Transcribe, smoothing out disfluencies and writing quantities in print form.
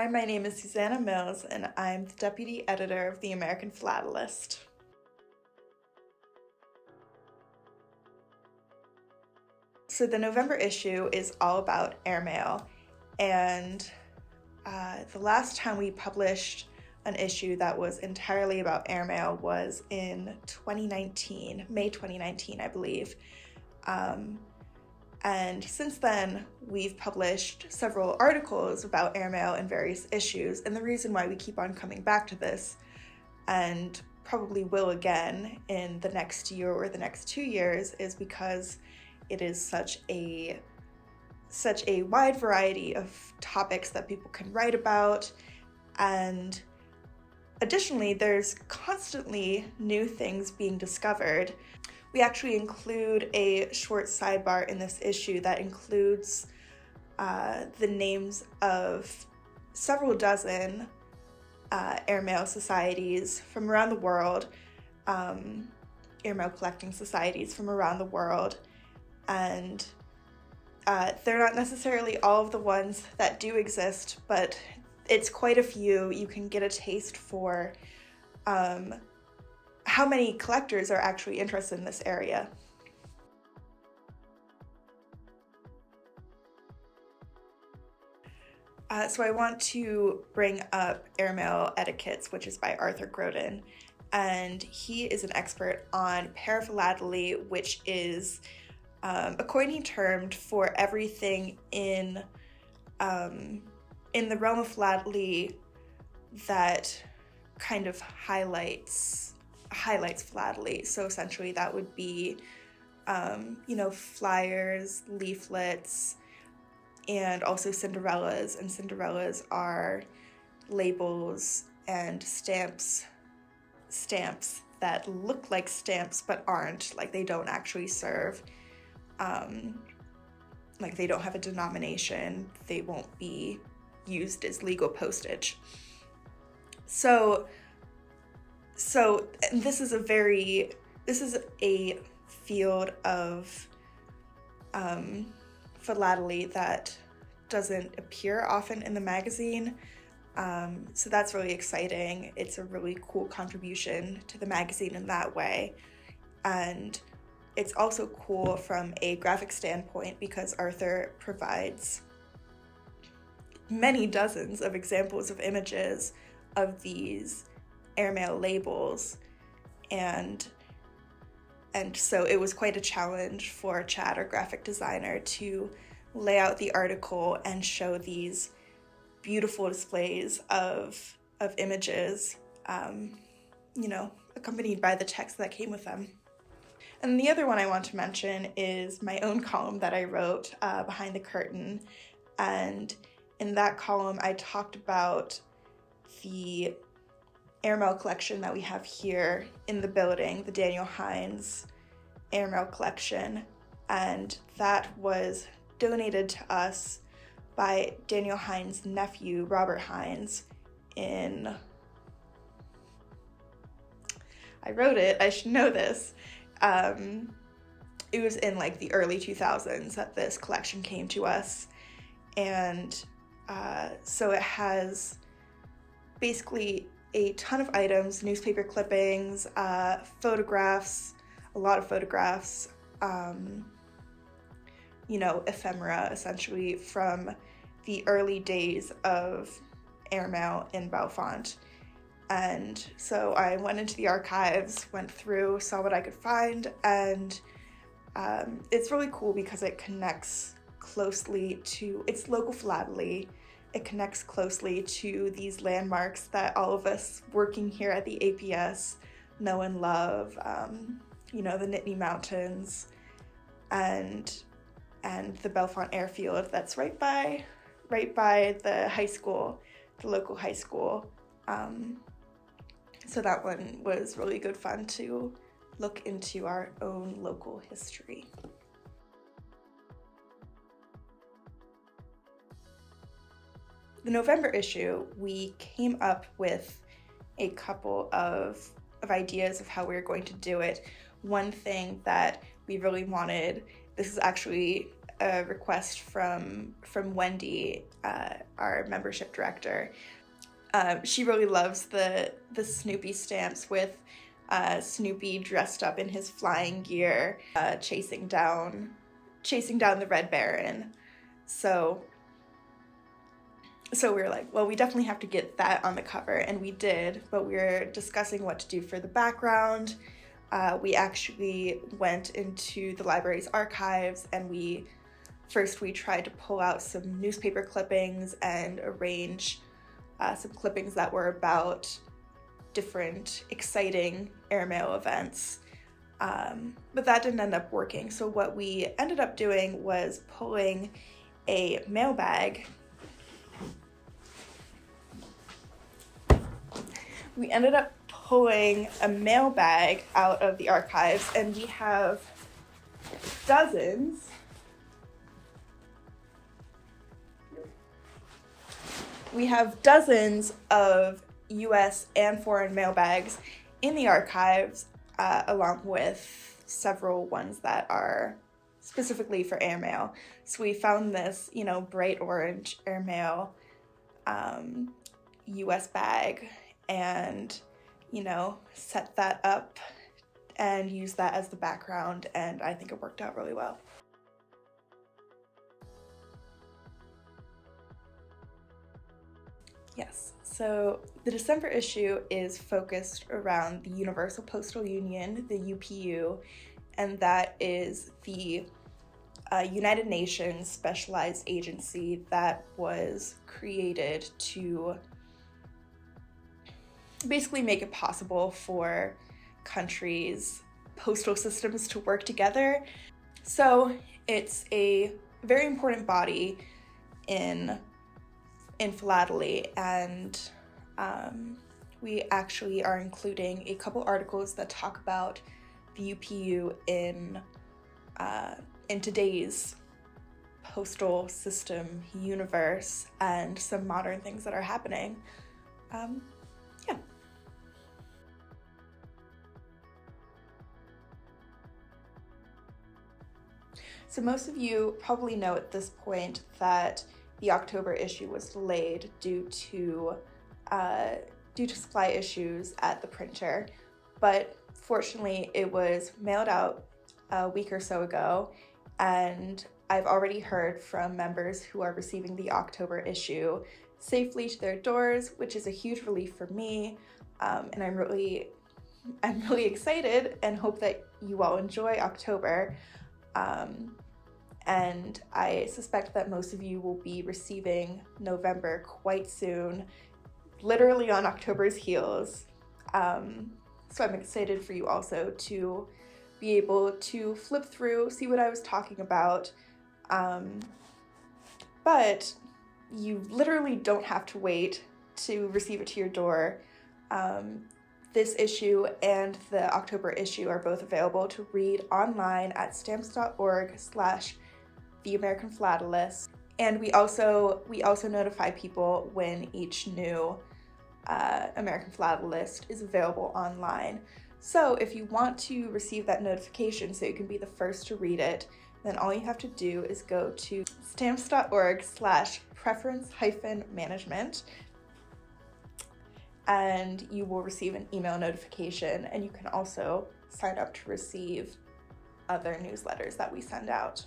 Hi, my name is Susanna Mills, and I'm the deputy editor of the American Philatelist. So the November issue is all about airmail, and the last time we published an issue that was entirely about airmail was in 2019, May 2019, I believe. And since then, we've published several articles about airmail in various issues, and the reason why we keep on coming back to this, and probably will again in the next year or the next 2 years, is because it is such a wide variety of topics that people can write about, and additionally, there's constantly new things being discovered. We actually include a short sidebar in this issue that includes the names of several dozen airmail societies from around the world, airmail collecting societies from around the world, and they're not necessarily all of the ones that do exist, but it's quite a few. You can get a taste for how many collectors are actually interested in this area. So I want to bring up Airmail Etiquettes, which is by Arthur Groden, and he is an expert on paraphilately, which is a coining term for everything in the realm of philately that kind of highlights philately. So essentially that would be, flyers, leaflets, and also Cinderellas. And Cinderellas are labels and stamps that look like stamps but aren't, like they don't actually serve, like they don't have a denomination, they won't be used as legal postage. So this is a field of philately that doesn't appear often in the magazine. So that's really exciting. It's a really cool contribution to the magazine in that way. And it's also cool from a graphic standpoint because Arthur provides many dozens of examples of images of these airmail labels, and so it was quite a challenge for Chad, our graphic designer, to lay out the article and show these beautiful displays of images, accompanied by the text that came with them. And the other one I want to mention is my own column that I wrote, Behind the Curtain, and in that column I talked about the airmail collection that we have here in the building, the Daniel Hines airmail collection, and that was donated to us by Daniel Hines' nephew, Robert Hines, I wrote it, I should know this. It was in like the early 2000s that this collection came to us, and so it has basically a ton of items, newspaper clippings, photographs, a lot of photographs, ephemera essentially from the early days of airmail in Bellefonte. And so I went into the archives, went through, saw what I could find, and it's really cool because it connects closely to, it's local philately. It connects closely to these landmarks that all of us working here at the APS know and love, the Nittany Mountains and the Bellefonte Airfield that's right by the high school, the local high school. So that one was really good fun to look into our own local history. The November issue, we came up with a couple of ideas of how we were going to do it. One thing that we really wanted, this is actually a request from Wendy, our membership director. She really loves the Snoopy stamps with Snoopy dressed up in his flying gear, chasing down the Red Baron. So we were like, well, we definitely have to get that on the cover, and we did, but we were discussing what to do for the background. We actually went into the library's archives, and we tried to pull out some newspaper clippings and arrange some clippings that were about different exciting airmail events. But that didn't end up working. So what we ended up doing was pulling a mailbag. We ended up pulling a mailbag out of the archives, and we have dozens of US and foreign mailbags in the archives, along with several ones that are specifically for airmail. So we found this, bright orange airmail US bag, and, set that up and use that as the background, and I think it worked out really well. Yes, so the December issue is focused around the Universal Postal Union, the UPU, and that is the United Nations specialized agency that was created to basically make it possible for countries' postal systems to work together. So it's a very important body in philately, and we actually are including a couple articles that talk about the UPU in today's postal system universe and some modern things that are happening. Yeah. So most of you probably know at this point that the October issue was delayed due to supply issues at the printer, but fortunately it was mailed out a week or so ago, and I've already heard from members who are receiving the October issue safely to their doors, which is a huge relief for me, and I'm really excited and hope that you all enjoy October. And I suspect that most of you will be receiving November quite soon, literally on October's heels. So I'm excited for you also to be able to flip through, see what I was talking about. But you literally don't have to wait to receive it to your door. This issue and the October issue are both available to read online at stamps.org/The American Philatelist, and we also notify people when each new American Philatelist is available online. So if you want to receive that notification so you can be the first to read it, then all you have to do is go to stamps.org/preference-management, and you will receive an email notification, and you can also sign up to receive other newsletters that we send out.